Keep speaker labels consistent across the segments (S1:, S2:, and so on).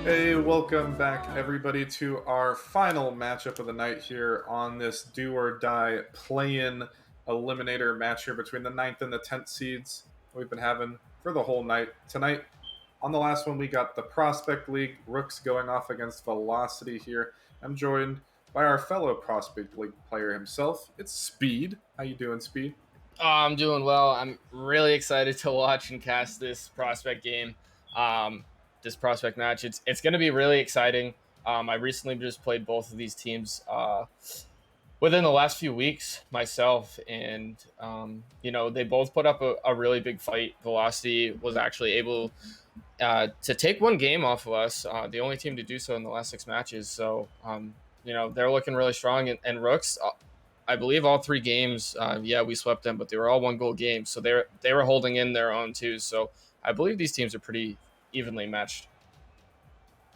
S1: Hey, welcome back, everybody, to our final matchup of the night here on this do or die play-in eliminator match here between the 9th and the 10th seeds we've been having for the whole night. Tonight, on the last one, we got the Prospect League, Rooks going off against Velocity here. I'm joined by our fellow Prospect League player himself. It's Speed. How you doing, Speed?
S2: I'm doing well. I'm really excited to watch and cast this prospect game, this prospect match. It's going to be really exciting. I recently just played both of these teams within the last few weeks myself, and they both put up a really big fight. Velocity was actually able to take one game off of us, the only team to do so in the last 6 matches. So they're looking really strong, and Rooks. I believe all 3 games. Yeah, we swept them, but they were all 1 goal games, so they were holding in their own too. So I believe these teams are pretty evenly matched.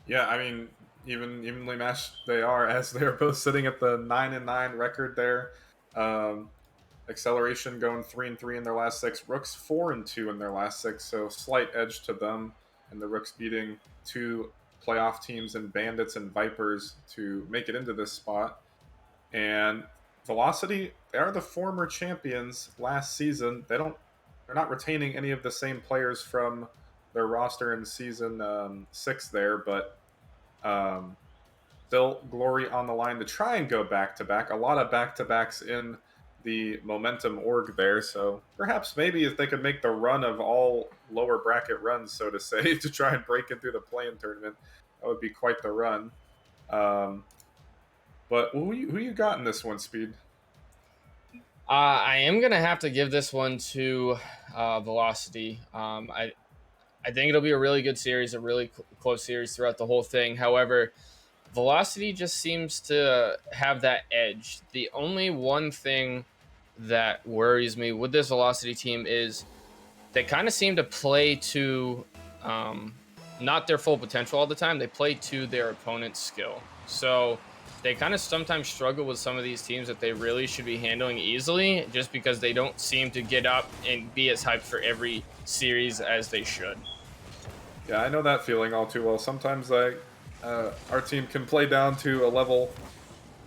S1: Yeah, I mean, evenly matched they are, as they're both sitting at the 9-9 record there. Um, Acceleration going 3-3 in their last 6. Rooks 4-2 in their last 6, so slight edge to them. And the Rooks beating 2 playoff teams and Bandits and Vipers to make it into this spot. And Velocity, they are the former champions last season. They're not retaining any of the same players from their roster in season 6 there, but um, still glory on the line to try and go back to back. A lot of back to backs in the momentum org there. So perhaps maybe if they could make the run of all lower bracket runs, so to say, to try and break into the play-in tournament, that would be quite the run. Um, but who you got in this one, Speed?
S2: I am gonna have to give this one to Velocity. I think it'll be a really good series, a really close series throughout the whole thing. However, Velocity just seems to have that edge. The only one thing that worries me with this Velocity team is they kind of seem to play to um, not their full potential all the time. They play to their opponent's skill. So they kind of sometimes struggle with some of these teams that they really should be handling easily just because they don't seem to get up and be as hyped for every series as they should.
S1: Yeah, I know that feeling all too well. Sometimes our team can play down to a level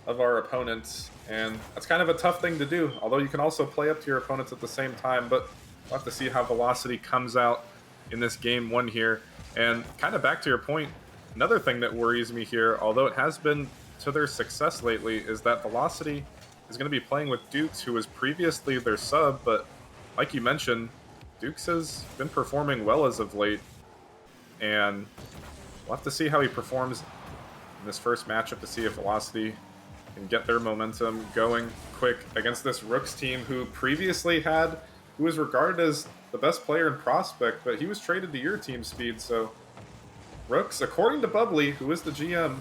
S1: of our opponents, and that's kind of a tough thing to do. Although you can also play up to your opponents at the same time, but we'll have to see how Velocity comes out in this game one here. And kind of back to your point, another thing that worries me here, although it has been to their success lately, is that Velocity is going to be playing with Dukes, who was previously their sub, but like you mentioned, Dukes has been performing well as of late, and we'll have to see how he performs in this first matchup to see if Velocity and get their momentum going quick against this Rooks team who who was regarded as the best player in Prospect, but he was traded to your team, Speed. So Rooks, according to Bubbly, who is the GM,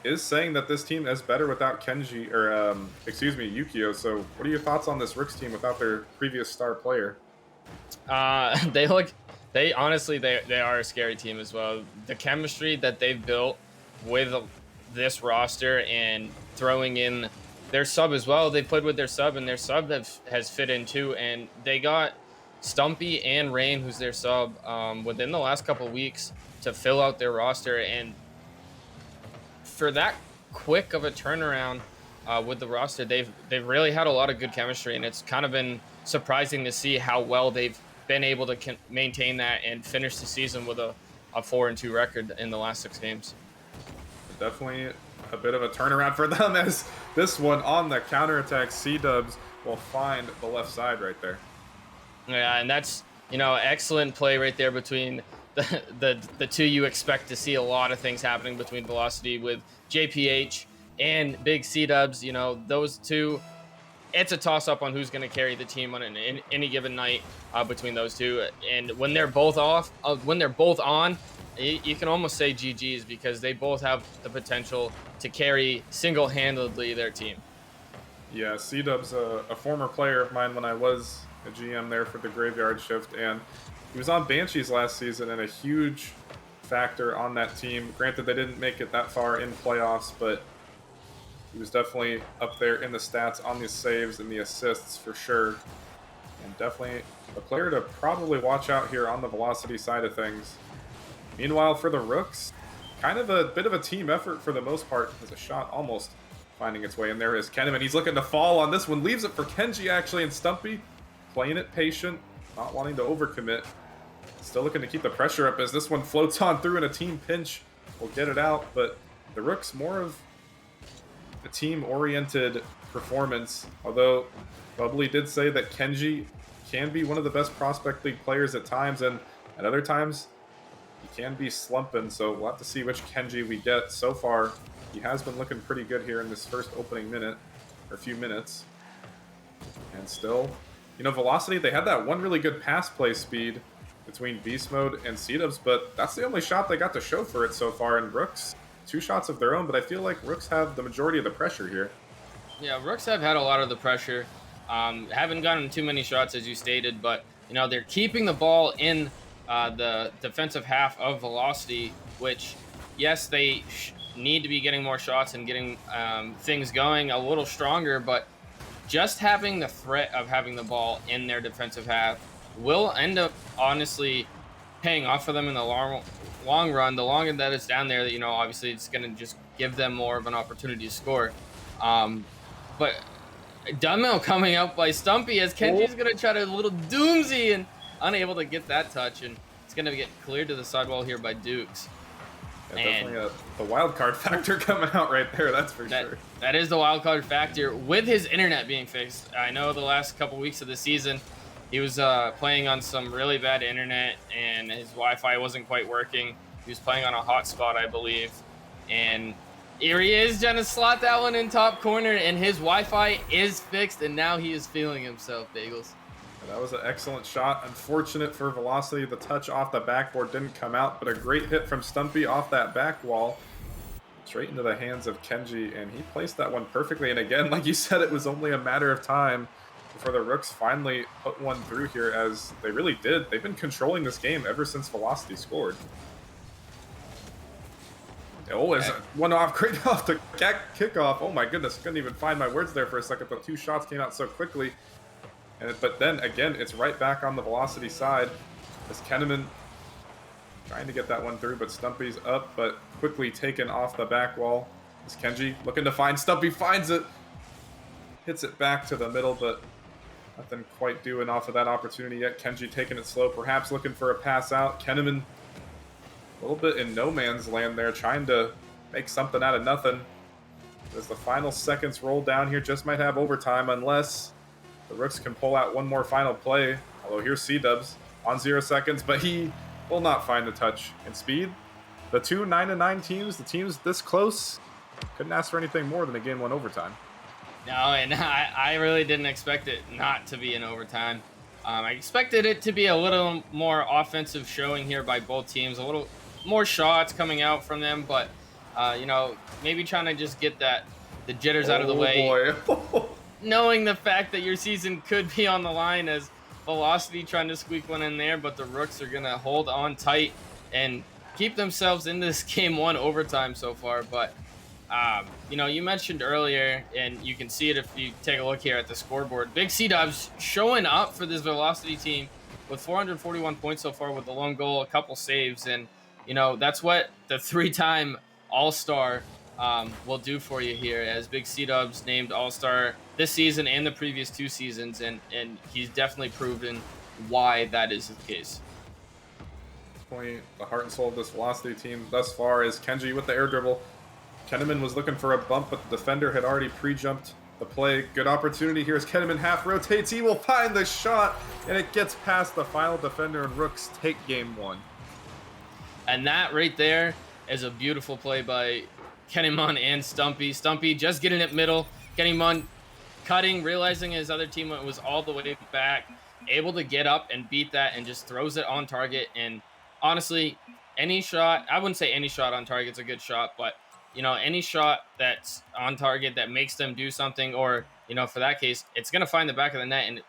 S1: is saying that this team is better without Kenji, or Yukio. So what are your thoughts on this Rooks team without their previous star player?
S2: They look, they honestly, they are a scary team as well. The chemistry that they've built with this roster and throwing in their sub as well. They played with their sub, and their sub has fit in too. And they got Stumpy and Rain, who's their sub, within the last couple of weeks to fill out their roster. And for that quick of a turnaround with the roster, they've really had a lot of good chemistry, and it's kind of been surprising to see how well they've been able to maintain that and finish the season with a 4-2 record in the last 6 games.
S1: Definitely a bit of a turnaround for them, as this one on the counterattack, C-Dubs will find the left side right there.
S2: Yeah, and that's excellent play right there between the two. You expect to see a lot of things happening between Velocity with JPH and Big C-Dubs. Those two. It's a toss-up on who's going to carry the team on any given night between those two. And when they're both on, you can almost say GG's, because they both have the potential to carry single-handedly their team.
S1: Yeah, C-Dub's a former player of mine when I was a GM there for the Graveyard Shift, and he was on Banshees last season and a huge factor on that team. Granted, they didn't make it that far in playoffs, but he was definitely up there in the stats on the saves and the assists for sure. And definitely a player to probably watch out here on the Velocity side of things. Meanwhile, for the Rooks, kind of a bit of a team effort for the most part, as a shot almost finding its way in there is Kenneman. He's looking to fall on this one, leaves it for Kenji actually, and Stumpy playing it patient, not wanting to overcommit. Still looking to keep the pressure up as this one floats on through in a team pinch. We'll get it out, but the Rooks more of a team-oriented performance, although Bubbly did say that Kenji can be one of the best Prospect League players at times, and at other times he can be slumping, so we'll have to see which Kenji we get. So far, he has been looking pretty good here in this first opening minute, or few minutes. And still, you know, Velocity, they had that one really good pass play speed between Beast Mode and C-Dubs, but that's the only shot they got to show for it so far. And Rooks, 2 shots of their own, but I feel like Rooks have the majority of the pressure here.
S2: Yeah, Rooks have had a lot of the pressure. Haven't gotten too many shots, as you stated, but, you know, they're keeping the ball in the defensive half of Velocity, which, yes, they need to be getting more shots and getting things going a little stronger, but just having the threat of having the ball in their defensive half will end up honestly paying off for them in the long run. The longer that it's down there, you know, obviously it's going to just give them more of an opportunity to score. But dumbbell coming up by Stumpy as Kenji's going to try to little doomsy and unable to get that touch, and it's going to get cleared to the sidewall here by Dukes.
S1: Yeah, definitely the wild card factor coming out right there, that's for sure.
S2: That is the wild card factor with his internet being fixed. I know the last couple weeks of the season, he was playing on some really bad internet, and his Wi-Fi wasn't quite working. He was playing on a hotspot, I believe. And here he is trying to slot that one in top corner, and his Wi-Fi is fixed, and now he is feeling himself, Bagels.
S1: That was an excellent shot. Unfortunate for Velocity, the touch off the backboard didn't come out, but a great hit from Stumpy off that back wall. Straight into the hands of Kenji, and he placed that one perfectly. And again, like you said, it was only a matter of time before the Rooks finally put one through here, as they really did. They've been controlling this game ever since Velocity scored. Oh, it's one off, great off the kickoff. Oh my goodness, couldn't even find my words there for a second, but 2 shots came out so quickly. But then again, it's right back on the Velocity side as Kenneman trying to get that one through, but Stumpy's up, but quickly taken off the back wall. As Kenji looking to find Stumpy, finds it, hits it back to the middle, but nothing quite doing off of that opportunity yet. Kenji taking it slow, perhaps looking for a pass out. Kenneman a little bit in no man's land there, trying to make something out of nothing. As the final seconds roll down here, just might have overtime unless the Rooks can pull out one more final play. Although here's C-Dubs on 0 seconds, but he will not find the touch. And speed, the 2 9-9 teams, the teams this close, couldn't ask for anything more than a game 1 overtime.
S2: No, and I really didn't expect it not to be in overtime. I expected it to be a little more offensive showing here by both teams, a little more shots coming out from them, but you know, maybe trying to just get the jitters out of the way.
S1: Boy.
S2: Knowing the fact that your season could be on the line, as Velocity trying to squeak one in there, but the Rooks are going to hold on tight and keep themselves in this game 1 overtime so far. But, you know, you mentioned earlier, and you can see it if you take a look here at the scoreboard, Big C-Dubs showing up for this Velocity team with 441 points so far with the lone goal, a couple saves, and, you know, that's what the 3-time All-Star will do for you here, as Big C-Dubs named All-Star this season and the previous 2 seasons, and he's definitely proven why that is the case.
S1: Point, the heart and soul of this Velocity team thus far is Kenji with the air dribble. Kenneman was looking for a bump, but the defender had already pre-jumped the play. Good opportunity here as Kenneman half rotates. He will find the shot, and it gets past the final defender, and Rooks take game 1.
S2: And that right there is a beautiful play by Kenneman and Stumpy. Stumpy just getting it middle. Kenneman cutting, realizing his other teammate was all the way back, able to get up and beat that and just throws it on target. And honestly, any shot, I wouldn't say any shot on target's a good shot, but, you know, any shot that's on target that makes them do something, or, you know, for that case, it's going to find the back of the net. And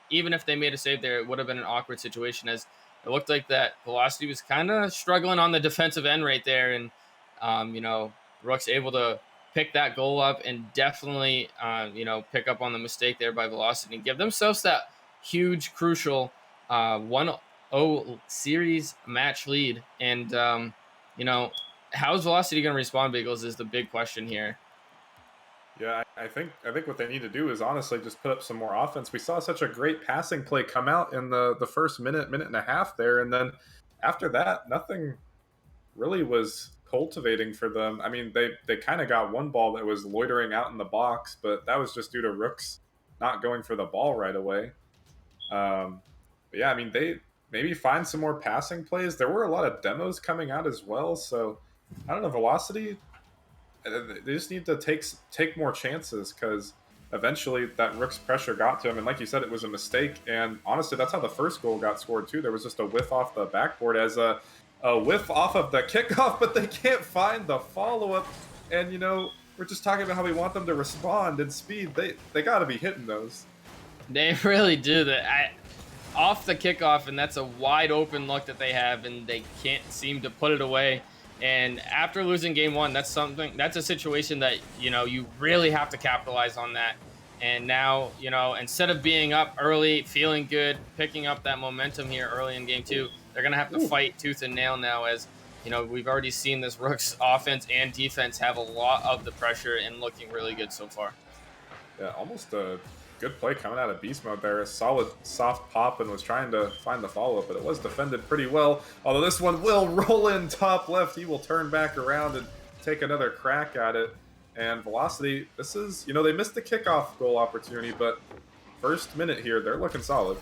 S2: even if they made a save there, it would have been an awkward situation, as it looked like that Velocity was kind of struggling on the defensive end right there. And, you know, Rooks able to pick that goal up and definitely, you know, pick up on the mistake there by Velocity and give themselves that huge, crucial 1 series match lead. And, you know, how's Velocity going to respond, Bagels, is the big question here.
S1: Yeah, I think what they need to do is honestly just put up some more offense. We saw such a great passing play come out in the first minute and a half there, and then after that, nothing really was cultivating for them. I mean, they kind of got one ball that was loitering out in the box, but that was just due to Rooks not going for the ball right away. But yeah, I mean, they maybe find some more passing plays. There were a lot of demos coming out as well, so I don't know. Velocity, they just need to take more chances because eventually that Rook's pressure got to him, and like you said, it was a mistake. And honestly, that's how the first goal got scored too. There was just a whiff off the backboard as a whiff off of the kickoff, but they can't find the follow up. And we're just talking about how we want them to respond and speed. They got to be hitting those.
S2: They really do that. Off the kickoff, and that's a wide open look that they have, and they can't seem to put it away. And after losing game one, that's a situation that, you really have to capitalize on that. And now, instead of being up early, feeling good, picking up that momentum here early in game two, they're going to have to fight tooth and nail now as, we've already seen this Rooks offense and defense have a lot of the pressure and looking really good so far.
S1: Yeah, almost a good play coming out of beast mode there. A solid soft pop and was trying to find the follow-up, but it was defended pretty well. Although this one will roll in top left. He will turn back around and take another crack at it. And Velocity, this is, they missed the kickoff goal opportunity, but first minute here, they're looking solid.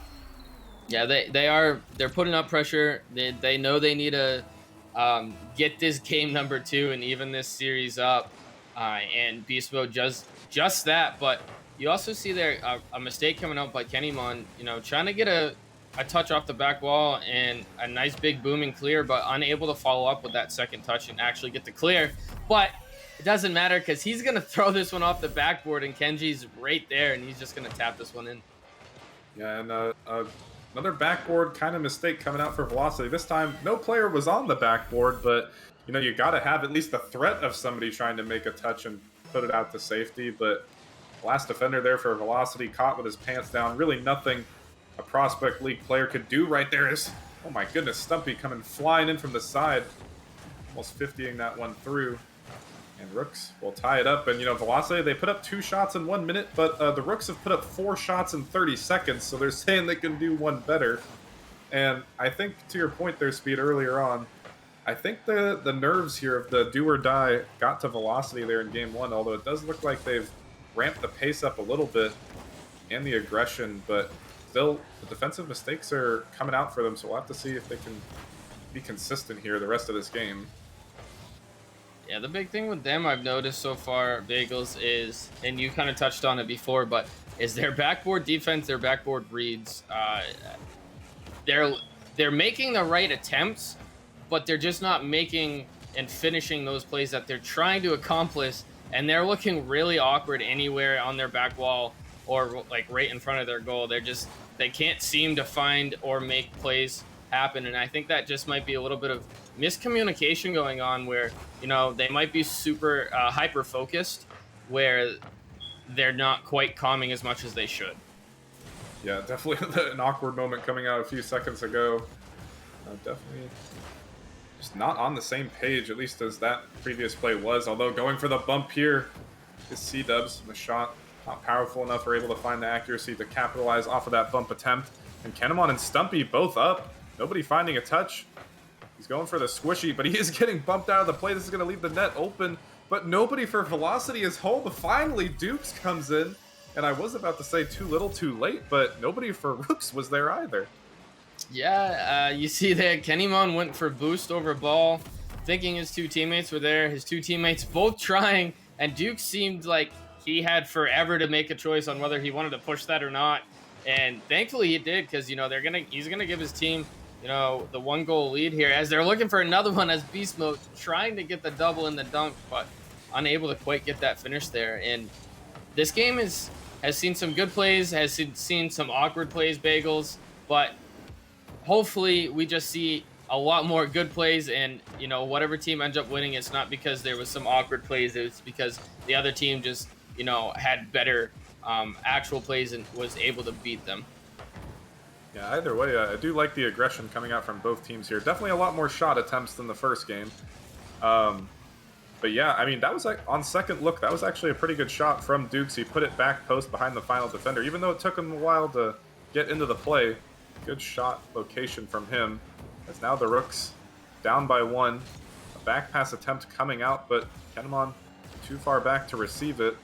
S2: Yeah, they're putting up pressure. They know they need to get this game number 2 and even this series up. And beast mode just that, but you also see there a mistake coming out by Kennymon, trying to get a touch off the back wall and a nice big booming clear, but unable to follow up with that second touch and actually get the clear. But it doesn't matter because he's going to throw this one off the backboard, and Kenji's right there, and he's just going to tap this one in.
S1: Yeah, and another backboard kind of mistake coming out for Velocity. This time, no player was on the backboard, but, you got to have at least the threat of somebody trying to make a touch and put it out to safety, but last defender there for Velocity, caught with his pants down. Really nothing a Prospect League player could do right there is, oh my goodness, Stumpy coming flying in from the side. Almost 50ing that one through. And Rooks will tie it up. And, Velocity, they put up 2 shots in 1 minute, but the Rooks have put up 4 shots in 30 seconds, so they're saying they can do one better. And I think, to your point there, Speed, earlier on, I think the nerves here of the do or die got to Velocity there in game 1, although it does look like they've ramp the pace up a little bit and the aggression, but still the defensive mistakes are coming out for them, so we'll have to see if they can be consistent here the rest of this game.
S2: Yeah, the big thing with them I've noticed so far, Bagels, is, and you kind of touched on it before, but is their backboard defense, their backboard reads. They're making the right attempts, but they're just not making and finishing those plays that they're trying to accomplish. And they're looking really awkward anywhere on their back wall or like right in front of their goal. They can't seem to find or make plays happen. And I think that just might be a little bit of miscommunication going on where, they might be super hyper focused where they're not quite calming as much as they should.
S1: Yeah, definitely an awkward moment coming out a few seconds ago. Definitely just not on the same page, at least as that previous play was. Although going for the bump here is C-dubs. The shot not powerful enough or able to find the accuracy to capitalize off of that bump attempt. And Kennemon and Stumpy both up. Nobody finding a touch. He's going for the squishy, but he is getting bumped out of the play. This is going to leave the net open, but nobody for Velocity is home. Finally, Dukes comes in. And I was about to say too little, too late, but nobody for Rooks was there either.
S2: Yeah, you see that Kennymon went for boost over ball, thinking his 2 teammates were there. His 2 teammates both trying, and Duke seemed like he had forever to make a choice on whether he wanted to push that or not. And thankfully he did, because he's gonna give his team the 1-goal lead here as they're looking for another one as Beast Mode trying to get the double in the dunk, but unable to quite get that finish there. And this game has seen some good plays, has seen some awkward plays, Bagels, but hopefully we just see a lot more good plays, and whatever team ends up winning, it's not because there was some awkward plays, it's because the other team just had better actual plays and was able to beat them.
S1: Yeah, either way, I do like the aggression coming out from both teams here. Definitely a lot more shot attempts than the first game. Um, but yeah, I mean, that was like on second look, that was actually a pretty good shot from Dukes. He put it back post behind the final defender, even though it took him a while to get into the play. Good shot location from him. As now the Rooks down by 1. A back pass attempt coming out, but Kenemon too far back to receive it.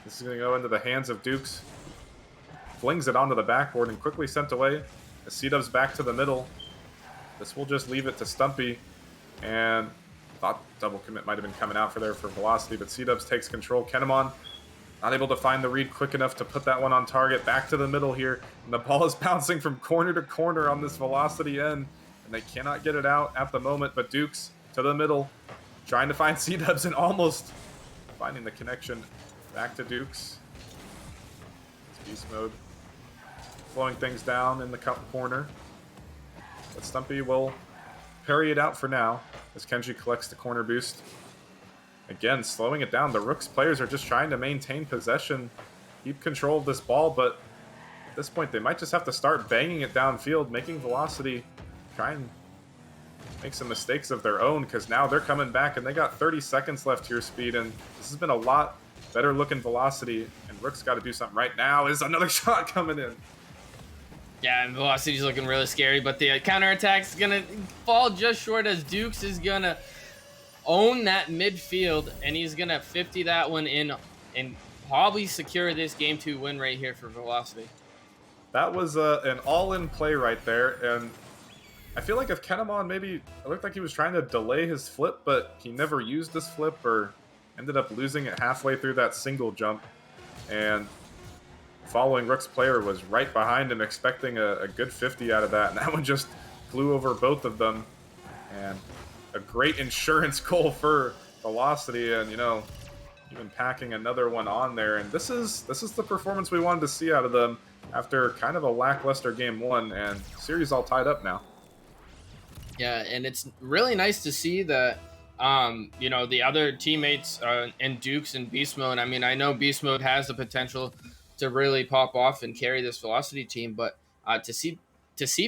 S1: This is going to go into the hands of Dukes. Flings it onto the backboard and quickly sent away. As C-Dub's back to the middle. This will just leave it to Stumpy. And thought double commit might have been coming out for Velocity, but C-Dubs takes control. Kenemon not able to find the read quick enough to put that one on target. Back to the middle here. And the ball is bouncing from corner to corner on this Velocity end. And they cannot get it out at the moment, but Dukes to the middle. Trying to find C-Dubs and almost finding the connection. Back to Dukes. It's beast mode. Slowing things down in the corner. But Stumpy will parry it out for now as Kenji collects the corner boost. Again, slowing it down. The Rooks players are just trying to maintain possession, keep control of this ball, but at this point they might just have to start banging it downfield, making Velocity try and make some mistakes of their own, because now they're coming back and they got 30 seconds left here, Speed, and this has been a lot better looking Velocity, and Rooks got to do something right now. Is another shot coming in.
S2: Yeah, and Velocity's looking really scary, but the counterattack's going to fall just short as Dukes is going to own that midfield, and he's going to 50 that one in and probably secure this Game 2 win right here for Velocity.
S1: That was an all-in play right there, and I feel like if Kenemon maybe, it looked like he was trying to delay his flip, but he never used this flip or ended up losing it halfway through that single jump, and following Rook's player was right behind him, expecting a good 50 out of that, and that one just flew over both of them. And a great insurance goal for Velocity, and you know, even packing another one on there. And this is the performance we wanted to see out of them after kind of a lackluster game 1, and series all tied up now.
S2: Yeah, and it's really nice to see that you know, the other teammates and Dukes and Beast Mode. I mean, I know Beast Mode has the potential to really pop off and carry this Velocity team, but to see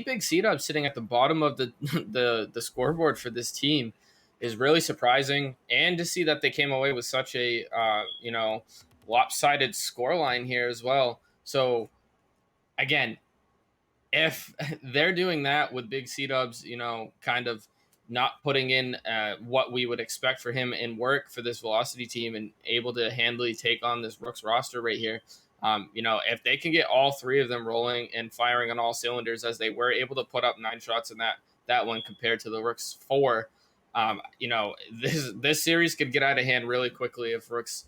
S2: Big C-Dub sitting at the bottom of the, the scoreboard for this team is really surprising, and to see that they came away with such a you know, lopsided scoreline here as well. So again, if they're doing that with Big C-Dubs, you know, kind of not putting in what we would expect for him in work for this Velocity team and able to handily take on this Rooks roster right here, you know, if they can get all 3 of them rolling and firing on all cylinders, as they were able to put up 9 shots in that one compared to the Rooks 4, you know, this series could get out of hand really quickly if Rooks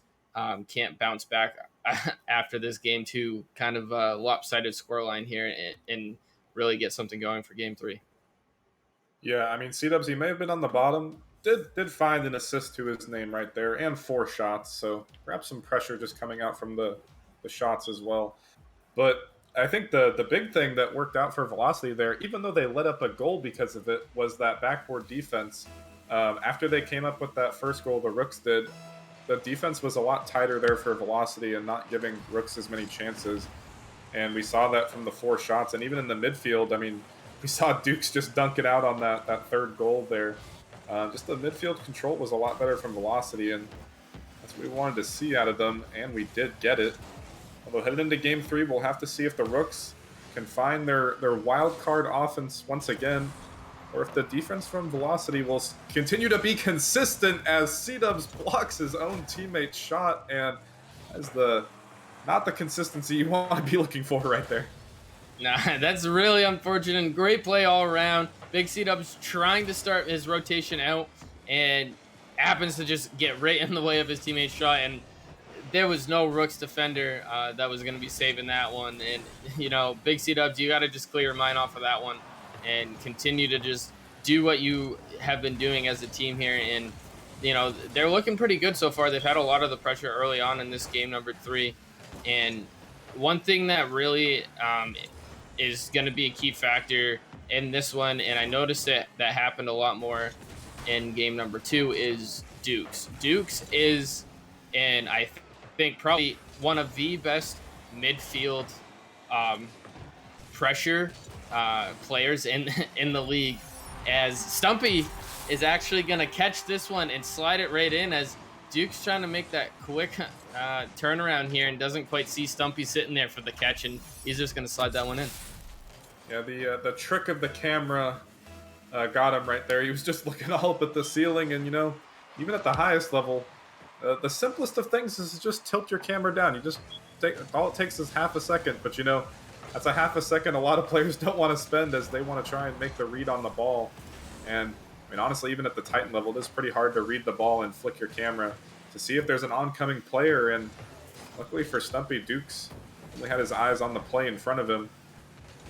S2: can't bounce back after this Game 2 kind of lopsided scoreline here and really get something going for Game 3.
S1: Yeah, I mean, C-Dubs, he may have been on the bottom. Did find an assist to his name right there, and 4 shots, so perhaps some pressure just coming out from the shots as well. But I think the big thing that worked out for Velocity there, even though they let up a goal because of it, was that backboard defense. After they came up with that first goal, the Rooks did, the defense was a lot tighter there for Velocity and not giving Rooks as many chances. And we saw that from the 4 shots, and even in the midfield, I mean, we saw Dukes just dunk it out on that third goal there. Just the midfield control was a lot better from Velocity, and that's what we wanted to see out of them, and we did get it. Although headed into Game 3, we'll have to see if the Rooks can find their wild card offense once again, or if the defense from Velocity will continue to be consistent as C-Dubs blocks his own teammate's shot, and as not the consistency you want to be looking for right there.
S2: Nah, that's really unfortunate. Great play all around. Big C-Dub's trying to start his rotation out and happens to just get right in the way of his teammate's shot, and there was no Rooks defender that was going to be saving that one. And, you know, Big C-Dubs, you got to just clear your mind off of that one and continue to just do what you have been doing as a team here. And, you know, they're looking pretty good so far. They've had a lot of the pressure early on in this game number 3. And one thing that really is going to be a key factor in this one, and I noticed that happened a lot more in game number 2, is Dukes. Dukes is, and I think probably one of the best midfield pressure players in in the league. As Stumpy is actually going to catch this one and slide it right in, as Duke's trying to make that quick turnaround here and doesn't quite see Stumpy sitting there for the catch, and he's just going to slide that one in.
S1: Yeah, the trick of the camera got him right there. He was just looking all up at the ceiling, and even at the highest level, the simplest of things is to just tilt your camera down. You just all it takes is half a second, but that's a half a second a lot of players don't want to spend, as they want to try and make the read on the ball. And I mean, honestly, even at the Titan level, it is pretty hard to read the ball and flick your camera to see if there's an oncoming player. And luckily for Stumpy, Dukes only had his eyes on the play in front of him.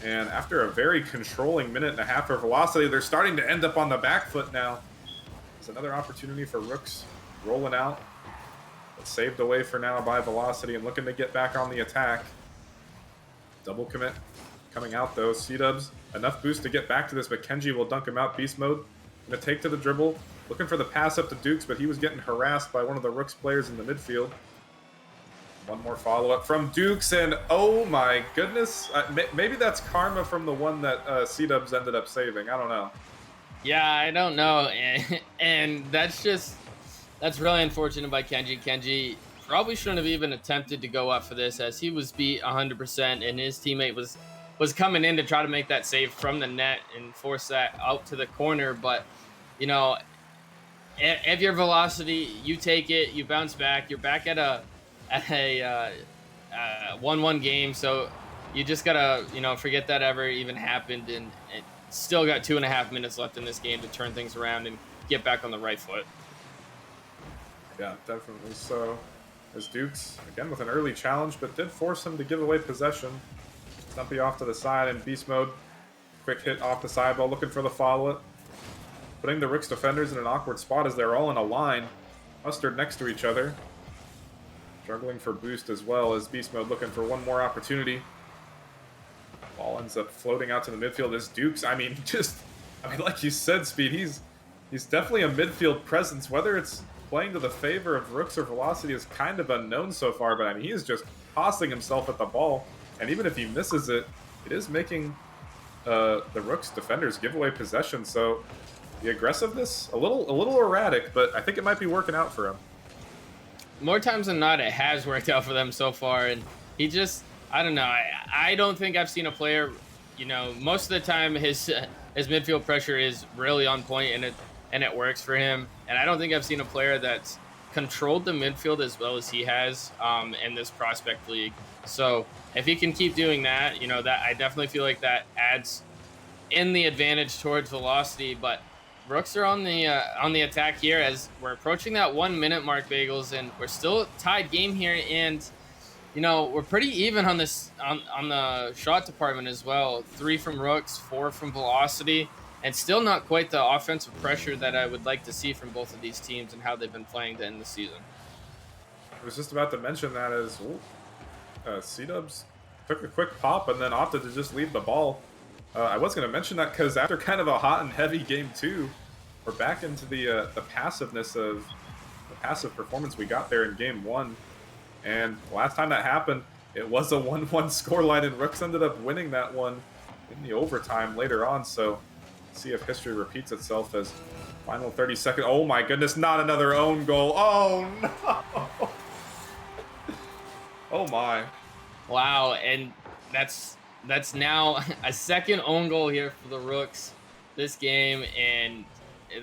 S1: And after a very controlling minute and a half of Velocity, they're starting to end up on the back foot now. It's another opportunity for Rooks rolling out, but saved away for now by Velocity and looking to get back on the attack. Double commit coming out though. C-Dubs, enough boost to get back to this, but Kenji will dunk him out. Beast mode, gonna take to the dribble, looking for the pass up to Dukes, but he was getting harassed by one of the Rooks players in the midfield. One more follow-up from Dukes, and oh my goodness, maybe that's karma from the one that C-Dubs ended up saving. I don't know.
S2: Yeah, I don't know, and that's really unfortunate by Kenji. Kenji probably shouldn't have even attempted to go up for this, as he was beat 100%, and his teammate was coming in to try to make that save from the net and force that out to the corner. But if you're Velocity, you take it, you bounce back, you're back at a 1-1 game, so you just gotta forget that ever even happened, and still got 2.5 minutes left in this game to turn things around and get back on the right foot.
S1: Yeah, definitely so. As Dukes, again with an early challenge, but did force him to give away possession. Stumpy off to the side in Beast mode. Quick hit off the sideball, looking for the follow-up. Putting the Rooks defenders in an awkward spot as they're all in a line, clustered next to each other. Struggling for boost as well, as Beast mode looking for one more opportunity. Ball ends up floating out to the midfield as Dukes, like you said, Speed, he's definitely a midfield presence. Whether it's playing to the favor of Rooks or Velocity is kind of unknown so far, but I mean, he is just tossing himself at the ball, and even if he misses it, it is making the Rooks defenders give away possession. So the aggressiveness, a little erratic, but I think it might be working out for him.
S2: More times than not, it has worked out for them so far, and he just, I don't know, I don't think I've seen a player, most of the time his midfield pressure is really on point, and it works for him. And I don't think I've seen a player that's controlled the midfield as well as he has in this prospect league. So if he can keep doing that, that I definitely feel like that adds in the advantage towards Velocity. But Rooks are on the attack here as we're approaching that 1 minute mark, Bagels, and we're still tied game here. And we're pretty even on this on the shot department as well. 3 from Rooks, 4 from Velocity. And still not quite the offensive pressure that I would like to see from both of these teams and how they've been playing to end the season.
S1: I was just about to mention that as C-Dubs took a quick pop and then opted to just leave the ball. I was going to mention that because after kind of a hot and heavy game 2, we're back into the passiveness of the passive performance we got there in game 1. And last time that happened, it was a 1-1 scoreline, and Rooks ended up winning that one in the overtime later on. So see if history repeats itself as final 30 seconds. Oh my goodness, not another own goal. Oh no. Oh my.
S2: Wow, and that's now a second own goal here for the Rooks this game, and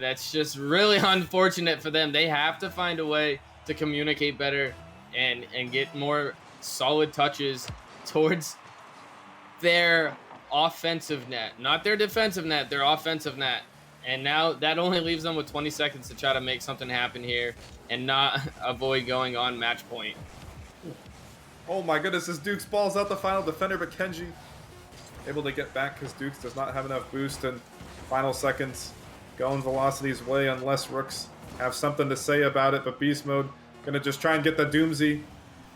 S2: that's just really unfortunate for them. They have to find a way to communicate better and get more solid touches towards their offensive net, not their defensive net, their offensive net. And now that only leaves them with 20 seconds to try to make something happen here and not avoid going on match point.
S1: Oh my goodness, as Dukes balls out the final defender, but Kenji able to get back because Dukes does not have enough boost, and final seconds going Velocity's way unless Rooks have something to say about it. But Beast mode gonna just try and get the Doomsy.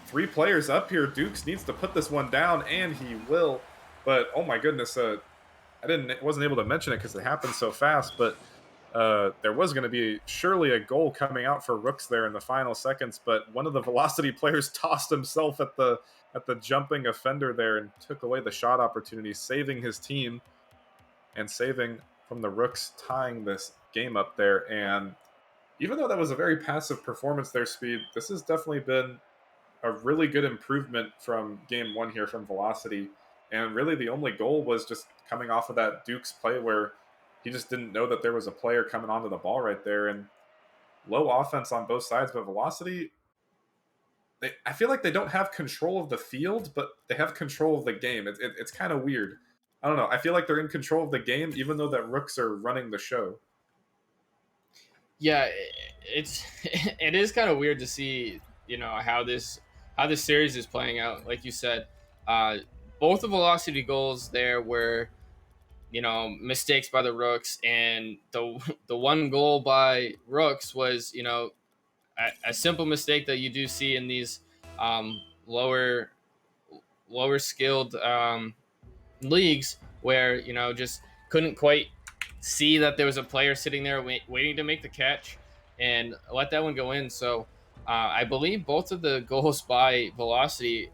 S1: 3 players up here. Dukes needs to put this one down, and he will. But oh my goodness, I wasn't able to mention it because it happened so fast. But there was going to be surely a goal coming out for Rooks there in the final seconds, but one of the Velocity players tossed himself at the jumping offender there and took away the shot opportunity, saving his team and saving from the Rooks tying this game up there. And even though that was a very passive performance there, Speed, this has definitely been a really good improvement from game one here from Velocity. And really the only goal was just coming off of that Duke's play where he just didn't know that there was a player coming onto the ball right there. And low offense on both sides, but Velocity, I feel like they don't have control of the field, but they have control of the game. It's kind of weird. I don't know. I feel like they're in control of the game, even though that Rooks are running the show.
S2: Yeah, it is kind of weird to see, how this series is playing out. Like you said, both the Velocity goals there were, mistakes by the Rooks, and the one goal by Rooks was, a simple mistake that you do see in these um, lower skilled leagues, where just couldn't quite see that there was a player sitting there waiting to make the catch and let that one go in. So I believe both of the goals by Velocity,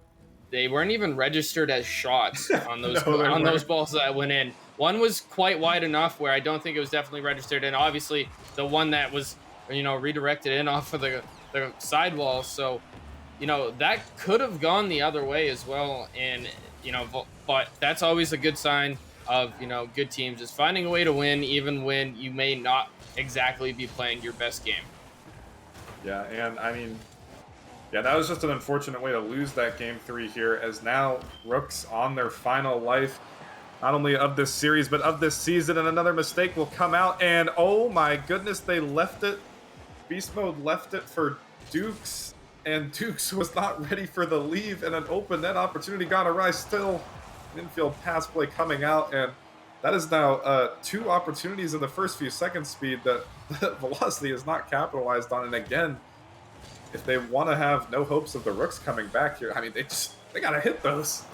S2: they weren't even registered as shots on those
S1: No,
S2: those balls that went in. One was quite wide enough where I don't think it was definitely registered, and obviously the one that was redirected in off of the sidewall. So that could have gone the other way as well, and but that's always a good sign of good teams, is finding a way to win even when you may not exactly be playing your best game.
S1: Yeah, and I mean, yeah, that was just an unfortunate way to lose that game three here, as now Rooks on their final life, not only of this series, but of this season, and another mistake will come out, and oh my goodness, they left it. Beast Mode left it for Dukes, and Dukes was not ready for the leave, and an open net opportunity got arise still. Infield pass play coming out, and that is now two opportunities in the first few seconds, Speed, that Velocity has not capitalized on. And again, if they want to have no hopes of the Rooks coming back here, I mean, they got to hit those.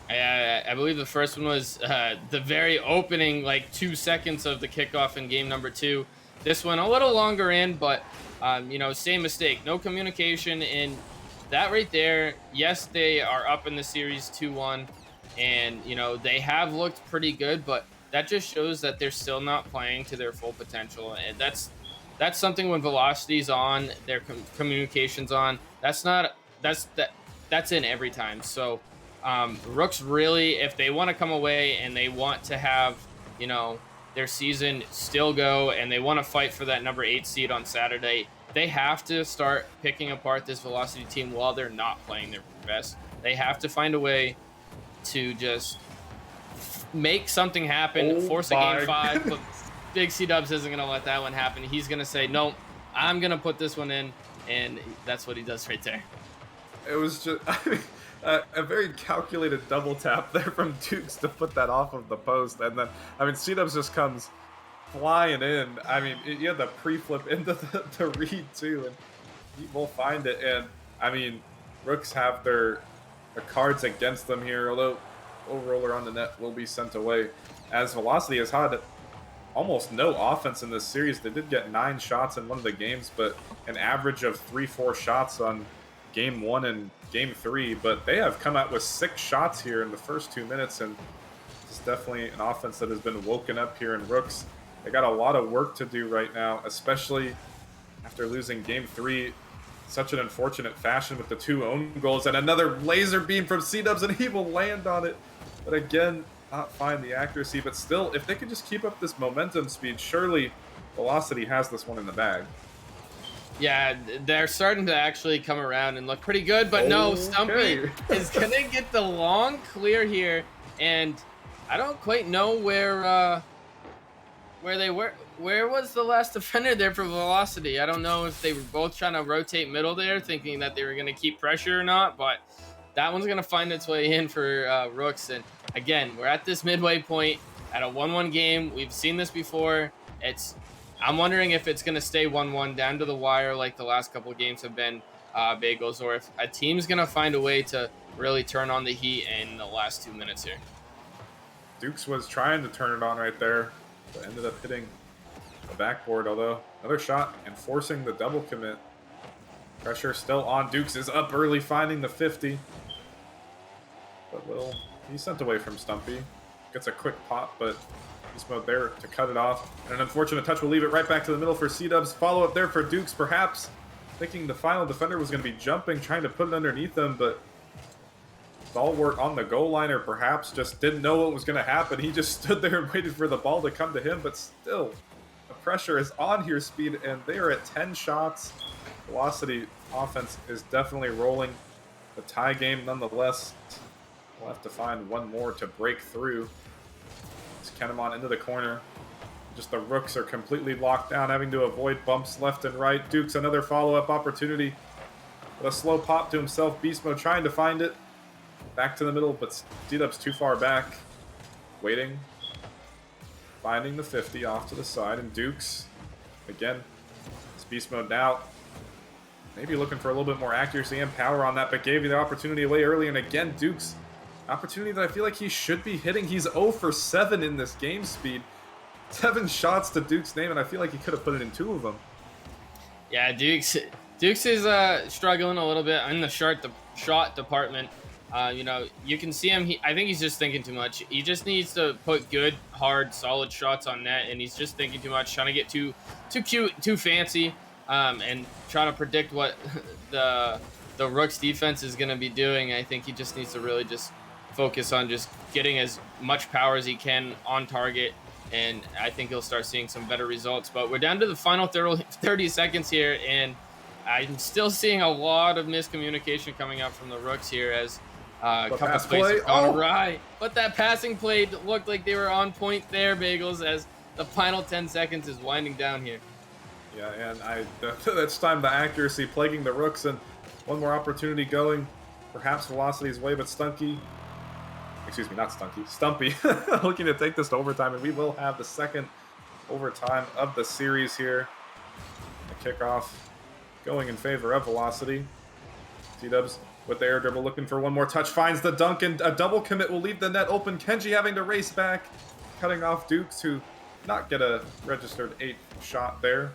S2: I believe the first one was the very opening, like 2 seconds of the kickoff in game number 2. This one a little longer in, but same mistake, no communication, and that right there. Yes, they are up in the series 2-1, and they have looked pretty good, but that just shows that they're still not playing to their full potential, and that's something when Velocity's on, their communications on. That's in every time. So Rooks really, if they want to come away and they want to have their season still go, and they want to fight for that number 8 seed on Saturday, they have to start picking apart this Velocity team while they're not playing their best. They have to find a way to just make something happen, force a game 5, but Big C-Dubs isn't going to let that one happen. He's going to say, no, I'm going to put this one in, and that's what he does right there.
S1: It was just a very calculated double tap there from Dukes to put that off of the post, and then, I mean, C-Dubs just comes flying in. I mean, you had the pre-flip into the read, too, and he will find it, and, I mean, Rooks have their cards against them here, although low roller on the net will be sent away, as Velocity has had almost no offense in this series. They did get 9 shots in one of the games, but an average of 3-4 shots on game 1 and game 3, but they have come out with 6 shots here in the first 2 minutes, and it's definitely an offense that has been woken up here in Rooks. They got a lot of work to do right now, especially after losing game 3 such an unfortunate fashion with the 2 own goals, and another laser beam from C-Dubs, and he will land on it, but again, not find the accuracy. But still, if they can just keep up this momentum, Speed, surely Velocity has this one in the bag.
S2: Yeah, they're starting to actually come around and look pretty good, but no, Stumpy is going to get the long clear here, and I don't quite know where they were. Where was the last defender there for Velocity? I don't know if they were both trying to rotate middle there, thinking that they were going to keep pressure or not, but that one's going to find its way in for Rooks. And again, we're at this midway point at a 1-1 game. We've seen this before. I'm wondering if it's going to stay 1-1 down to the wire like the last couple of games have been, Bagels, or if a team's going to find a way to really turn on the heat in the last 2 minutes here.
S1: Dukes was trying to turn it on right there, but ended up hitting the backboard, although another shot and forcing the double commit. Pressure still on. Dukes is up early, finding the 50. But he's sent away from Stumpy. Gets a quick pop, but beast mode there to cut it off. And an unfortunate touch will leave it right back to the middle for C-Dubs. Follow up there for Dukes, perhaps thinking the final defender was going to be jumping, trying to put it underneath him, but stalwart on the goal line, or perhaps just didn't know what was going to happen. He just stood there and waited for the ball to come to him, but still, the pressure is on here, Speed, and they are at 10 shots. Velocity offense is definitely rolling. The tie game, nonetheless. We'll have to find one more to break through. It's Kenemon into the corner. Just the Rooks are completely locked down, having to avoid bumps left and right. Dukes another follow-up opportunity. With a slow pop to himself, Beast Mode trying to find it. Back to the middle, but C-Dub's too far back. Waiting. Finding the 50 off to the side, and Dukes, again, it's Beast Mode now. Maybe looking for a little bit more accuracy and power on that, but gave you the opportunity away early, and again, Dukes, opportunity that I feel like he should be hitting. He's 0 for 7 in this game, Speed. 7 shots to Duke's name, and I feel like he could have put it in 2 of them.
S2: Yeah, Dukes is struggling a little bit in the shot department. You know, you can see him. I think he's just thinking too much. He just needs to put good, hard, solid shots on net, and he's just thinking too much, trying to get too cute, too fancy, and trying to predict what the Rooks defense is going to be doing. I think he just needs to really just focus on just getting as much power as he can on target, and I think he'll start seeing some better results. But we're down to the final 30 seconds here, and I'm still seeing a lot of miscommunication coming out from the Rooks here as a couple plays have gone awry. But that passing play looked like they were on point there, Bagels, as the final 10 seconds is winding down here.
S1: Yeah, and that's time the accuracy plaguing the Rooks, and one more opportunity going, perhaps Velocity's way, but Stumpy, looking to take this to overtime, and we will have the second overtime of the series here. The kickoff going in favor of Velocity. C-Dubs with the air dribble, looking for one more touch, finds the dunk, and a double commit will leave the net open. Kenji having to race back, cutting off Dukes, who not get a registered 8 shot there,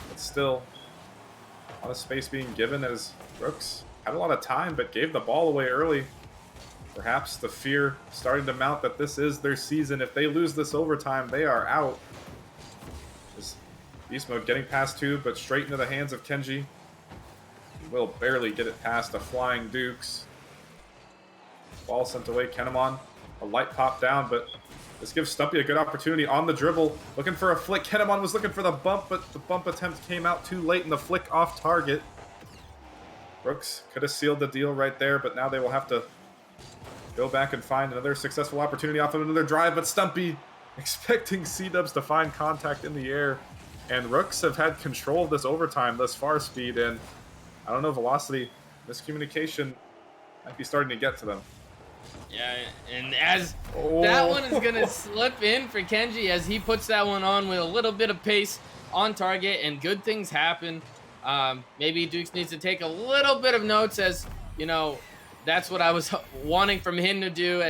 S1: but still a lot of space being given as Rooks had a lot of time, but gave the ball away early. Perhaps the fear starting to mount that this is their season. If they lose this overtime, they are out. Just Beast Mode getting past 2, but straight into the hands of Kenji. He will barely get it past the flying Dukes. Ball sent away. Kenemon, a light pop down, but this gives Stumpy a good opportunity on the dribble. Looking for a flick. Kenemon was looking for the bump, but the bump attempt came out too late, and the flick off target. Rooks could have sealed the deal right there, but now they will have to go back and find another successful opportunity off of another drive, but Stumpy expecting C-Dubs to find contact in the air. And Rooks have had control of this overtime thus far, Speed, and I don't know, Velocity, miscommunication might be starting to get to them.
S2: Yeah, and as that one is going to slip in for Kenji as he puts that one on with a little bit of pace on target, and good things happen. Maybe Dukes needs to take a little bit of notes, as, you know, that's what I was wanting from him to do.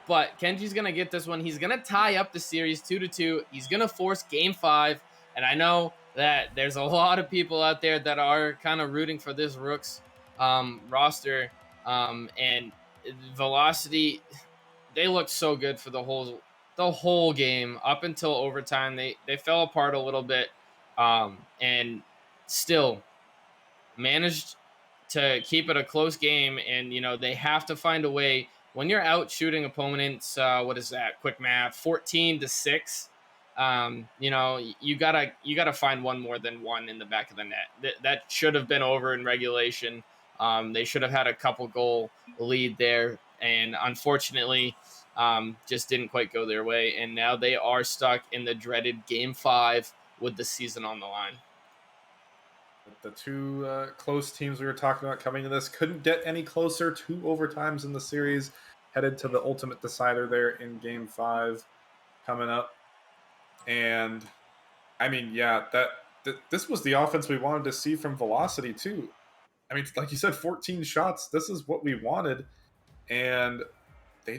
S2: But Kenji's going to get this one. He's going to tie up the series 2-2. He's going to force game 5. And I know that there's a lot of people out there that are kind of rooting for this Rooks roster. And Velocity, they looked so good for the whole game up until overtime. They fell apart a little bit, and still managed to keep it a close game. And, you know, they have to find a way when you're out shooting opponents. What is that? Quick math, 14-6. You know, you gotta find one more than one in the back of the net. That should have been over in regulation. They should have had a couple goal lead there, and unfortunately, just didn't quite go their way. And now they are stuck in the dreaded Game 5 with the season on the line.
S1: The two close teams we were talking about coming to this couldn't get any closer. 2 overtimes in the series, headed to the ultimate decider there in Game 5 coming up. And I mean, yeah, this was the offense we wanted to see from Velocity too. I mean, like you said, 14 shots. This is what we wanted, and they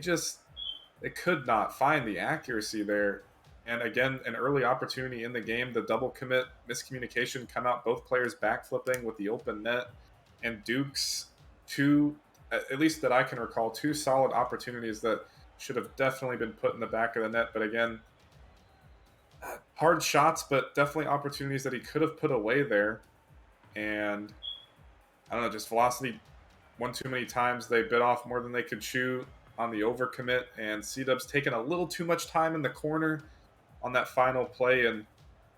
S1: could not find the accuracy there. And again, an early opportunity in the game, the double commit miscommunication come out, both players backflipping with the open net, and Duke's two, at least that I can recall, two solid opportunities that should have definitely been put in the back of the net. But again, hard shots, but definitely opportunities that he could have put away there. And I don't know, just Velocity one too many times. They bit off more than they could chew on the overcommit, and C-Dub's taken a little too much time in the corner on that final play, and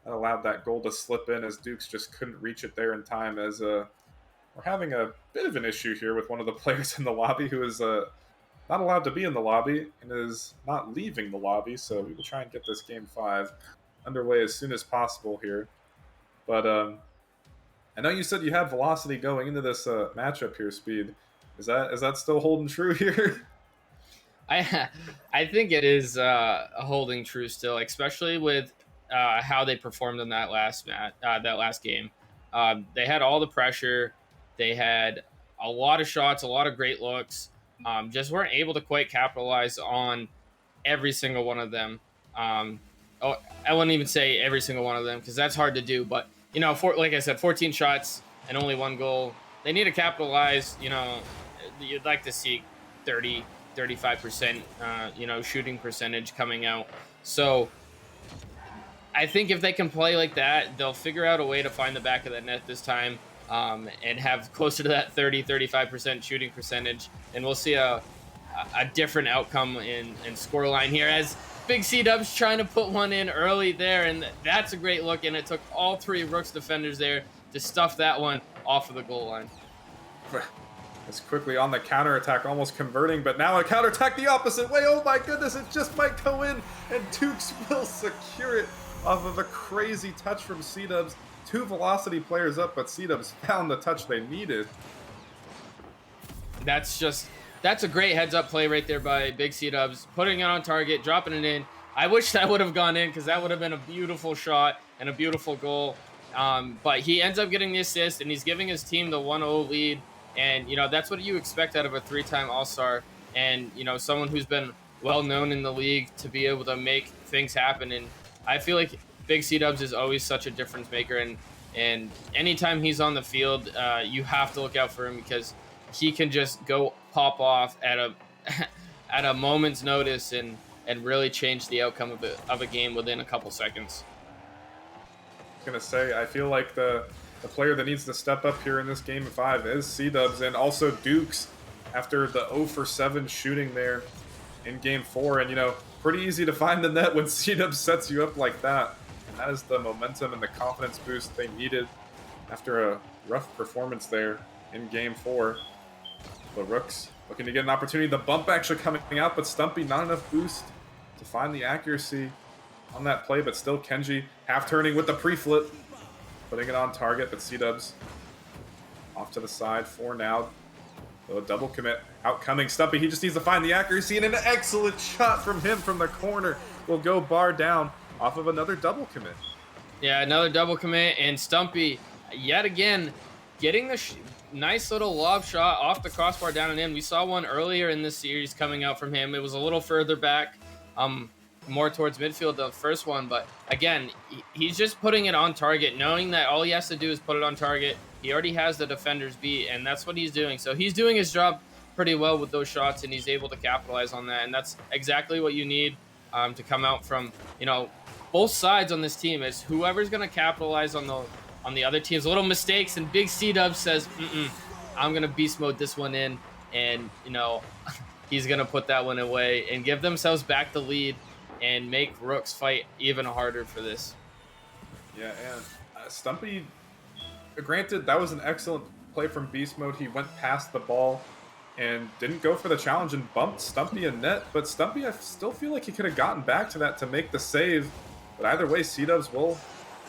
S1: that allowed that goal to slip in as Dukes just couldn't reach it there in time. As we're having a bit of an issue here with one of the players in the lobby who is not allowed to be in the lobby and is not leaving the lobby, so we will try and get this game 5 underway as soon as possible here. But I know you said you had Velocity going into this matchup here, Speed. Is that still holding true here?
S2: I think it is holding true still, especially with how they performed in that last that last game. They had all the pressure, they had a lot of shots, a lot of great looks. Just weren't able to quite capitalize on every single one of them. Oh, I wouldn't even say every single one of them because that's hard to do. But like I said, 14 shots and only one goal. They need to capitalize. You'd like to see 30, 35%, shooting percentage coming out. So I think if they can play like that, they'll figure out a way to find the back of the net this time, and have closer to that 30, 35% shooting percentage. And we'll see a different outcome in scoreline here as Big C-Dub's trying to put one in early there. And that's a great look. And it took all three Rooks defenders there to stuff that one off of the goal line.
S1: It's quickly on the counterattack, almost converting, but now a counterattack the opposite way. Oh my goodness, it just might go in, and Dukes will secure it off of a crazy touch from C-Dubs. Two Velocity players up, but C-Dubs found the touch they needed.
S2: That's a great heads-up play right there by Big C-Dubs, putting it on target, dropping it in. I wish that would have gone in because that would have been a beautiful shot and a beautiful goal. But he ends up getting the assist, and he's giving his team the 1-0 lead. And, that's what you expect out of a 3-time All-Star and, someone who's been well-known in the league to be able to make things happen. And I feel like Big C-Dubs is always such a difference maker. And anytime he's on the field, you have to look out for him because he can just go pop off at a moment's notice and really change the outcome of a game within a couple seconds.
S1: I was going to say, I feel like the player that needs to step up here in this game 5 is C-Dubs, and also Dukes after the 0 for 7 shooting there in game 4. And, pretty easy to find the net when C-Dubs sets you up like that. And that is the momentum and the confidence boost they needed after a rough performance there in game 4. The Rooks looking to get an opportunity. The bump actually coming out, but Stumpy not enough boost to find the accuracy on that play, but still Kenji half-turning with the pre-flip. Putting it on target, but C-Dubs off to the side for now. So a double commit outcoming Stumpy. He just needs to find the accuracy, and an excellent shot from him from the corner will go bar down off of another double commit.
S2: Yeah, another double commit, and Stumpy, yet again, getting the nice little lob shot off the crossbar down and in. We saw one earlier in this series coming out from him. It was a little further back, more towards midfield, the first one, but again, he's just putting it on target, knowing that all he has to do is put it on target. He already has the defenders beat, and that's what he's doing. So he's doing his job pretty well with those shots, and he's able to capitalize on that, and that's exactly what you need to come out from both sides on this team. Is whoever's going to capitalize on the other team's little mistakes, and Big C-Dub says, I'm going to beast mode this one in, and he's going to put that one away and give themselves back the lead and make Rooks fight even harder for this.
S1: Yeah, and Stumpy, granted, that was an excellent play from Beast Mode. He went past the ball and didn't go for the challenge and bumped Stumpy in net, but Stumpy, I still feel like he could have gotten back to that to make the save. But either way, C-Dubs will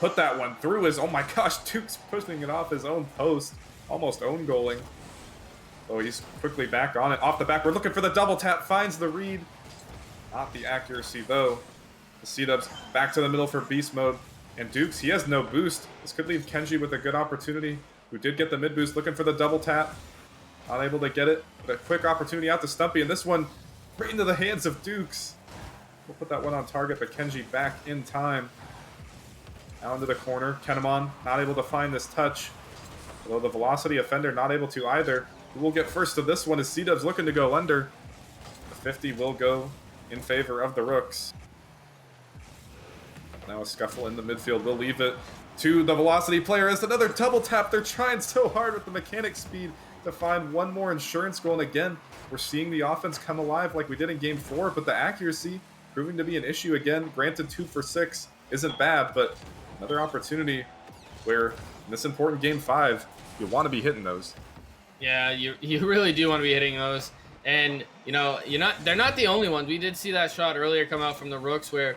S1: put that one through his, oh my gosh, Duke's pushing it off his own post, almost own goaling. So he's quickly back on it. Off the back, we're looking for the double tap, finds the read. Not the accuracy, though. The C-Dubs back to the middle for Beast Mode. And Dukes, he has no boost. This could leave Kenji with a good opportunity, who did get the mid boost, looking for the double tap. Unable to get it, but a quick opportunity out to Stumpy. And this one, right into the hands of Dukes. We'll put that one on target, but Kenji back in time. Now into the corner. Kenemon not able to find this touch. Although the Velocity offender not able to either. Who will get first to this one is C-Dubs looking to go under. The 50 will go in favor of the Rooks. Now a scuffle in the midfield. We'll leave it to the Velocity player as another double tap. They're trying so hard with the mechanic speed to find one more insurance goal. And again, we're seeing the offense come alive like we did in Game 4, but the accuracy proving to be an issue again. Granted, 2 for 6 isn't bad, but another opportunity where in this important Game 5, you want to be hitting those.
S2: Yeah, you really do want to be hitting those. And, they're not the only ones. We did see that shot earlier come out from the Rooks where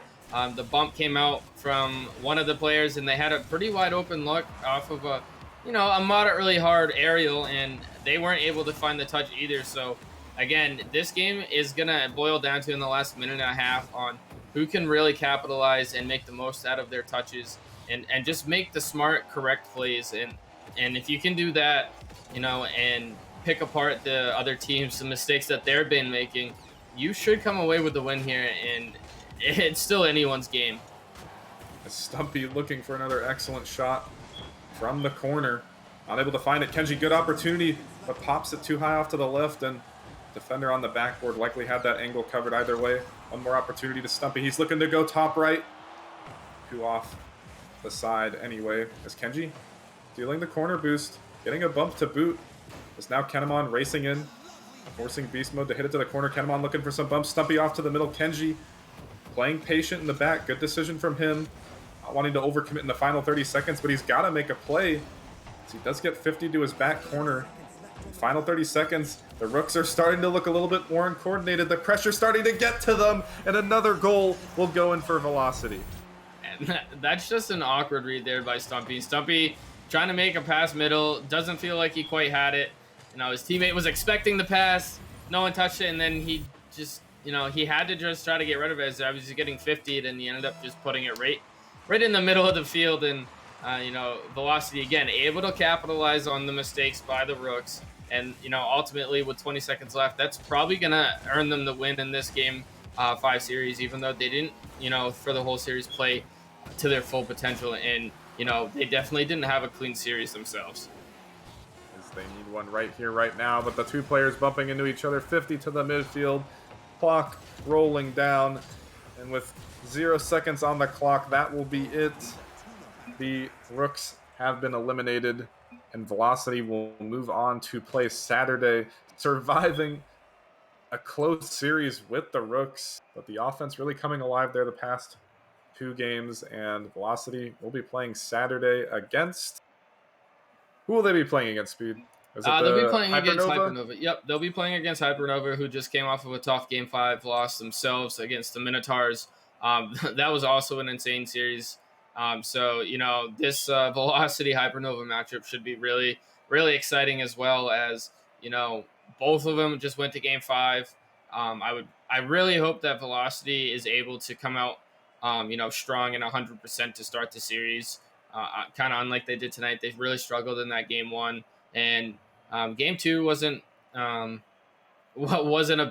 S2: the bump came out from one of the players, and they had a pretty wide open look off of a moderately hard aerial, and they weren't able to find the touch either. So, again, this game is going to boil down to in the last minute and a half on who can really capitalize and make the most out of their touches and just make the smart, correct plays. And if you can do that, and pick apart the other teams, the mistakes that they've been making, you should come away with the win here, and it's still anyone's game.
S1: Stumpy looking for another excellent shot from the corner. Not able to find it. Kenji, good opportunity, but pops it too high off to the left, and defender on the backboard likely had that angle covered either way. One more opportunity to Stumpy. He's looking to go top right. Two off the side anyway. As Kenji dealing the corner boost, getting a bump to boot. Is now Kenemon racing in, forcing beast mode to hit it to the corner. Kenemon looking for some bumps. Stumpy off to the middle. Kenji playing patient in the back. Good decision from him. Not wanting to overcommit in the final 30 seconds, but he's got to make a play. So he does get 50 to his back corner. Final 30 seconds. The Rooks are starting to look a little bit more uncoordinated. The pressure's starting to get to them, and another goal will go in for Velocity.
S2: And that's just an awkward read there by Stumpy. Stumpy trying to make a pass middle. Doesn't feel like he quite had it. His teammate was expecting the pass. No one touched it, and then he just, he had to just try to get rid of it as I was just getting 50'd, and he ended up just putting it right in the middle of the field. And, Velocity, again, able to capitalize on the mistakes by the Rooks. And, ultimately, with 20 seconds left, that's probably going to earn them the win in this Game 5 series, even though they didn't, for the whole series play to their full potential. And, they definitely didn't have a clean series themselves.
S1: They need one right here, right now, but the two players bumping into each other. 50 to the midfield. Clock rolling down. And with 0 seconds on the clock, that will be it. The Rooks have been eliminated, and Velocity will move on to play Saturday, surviving a close series with the Rooks. But the offense really coming alive there the past 2 games, and Velocity will be playing Saturday against... Who will they be playing against, Speed?
S2: They'll be playing against Hypernova. Yep, they'll be playing against Hypernova, who just came off of a tough Game 5 loss themselves against the Minotaurs. That was also an insane series. This Velocity Hypernova matchup should be really, really exciting, as well as, both of them just went to Game 5. I really hope that Velocity is able to come out, strong and 100% to start the series. Kind of unlike they did tonight. They really struggled in that Game 1, and Game 2 wasn't a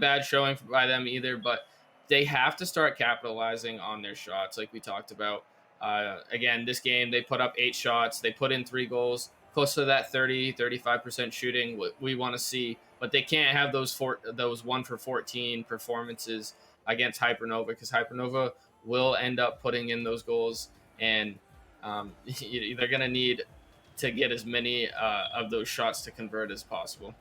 S2: bad showing by them either, but they have to start capitalizing on their shots like we talked about. Again, this game, they put up 8 shots. They put in 3 goals, close to that 35% shooting we want to see, but they can't have those 1 for 14 performances against Hypernova, because Hypernova will end up putting in those goals, and they're going to need to get as many of those shots to convert as possible.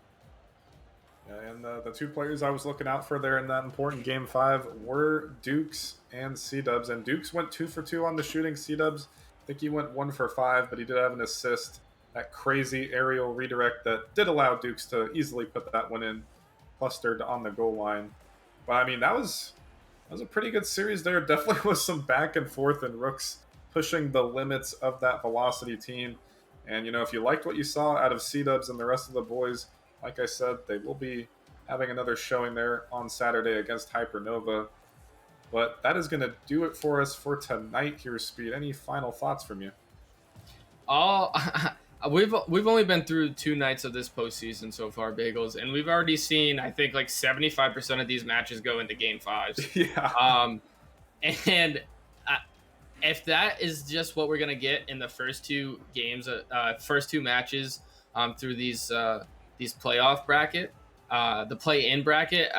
S1: Yeah, and the 2 players I was looking out for there in that important Game 5 were Dukes and C-Dubs. And Dukes went 2 for 2 on the shooting. C-Dubs, I think he went 1 for 5, but he did have an assist. That crazy aerial redirect that did allow Dukes to easily put that one in, clustered on the goal line. But, I mean, that was a pretty good series there. Definitely was some back and forth, and Rooks pushing the limits of that Velocity team. And, if you liked what you saw out of C-Dubs and the rest of the boys, like I said, they will be having another showing there on Saturday against Hypernova. But that is going to do it for us for tonight here, Speed. Any final thoughts from you?
S2: We've only been through 2 nights of this postseason so far, Bagels, and we've already seen, I think, like 75% of these matches go into Game 5s.
S1: Yeah.
S2: And if that is just what we're gonna get in the first two games, first two matches through these playoff bracket, the play-in bracket,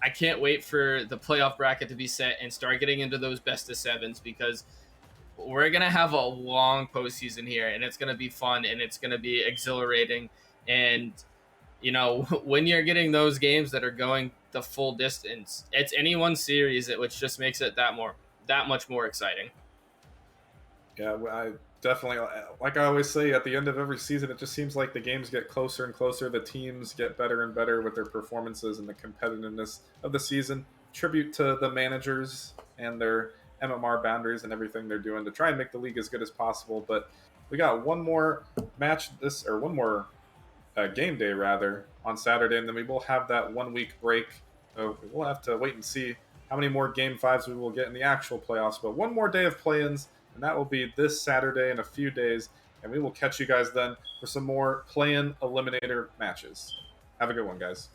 S2: I can't wait for the playoff bracket to be set and start getting into those best of sevens, because we're gonna have a long postseason here, and it's gonna be fun and it's gonna be exhilarating. And when you're getting those games that are going the full distance, it's anyone's series, which just makes it that much more exciting.
S1: Yeah, I definitely, like I always say, at the end of every season, it just seems like the games get closer and closer. The teams get better and better with their performances and the competitiveness of the season. Tribute to the managers and their MMR boundaries and everything they're doing to try and make the league as good as possible. But we got one more match or one more game day rather on Saturday, and then we will have that 1 week break. We'll have to wait and see how many more game fives we will get in the actual playoffs. But one more day of play-ins, and that will be this Saturday in a few days. And we will catch you guys then for some more play-in eliminator matches. Have a good one, guys.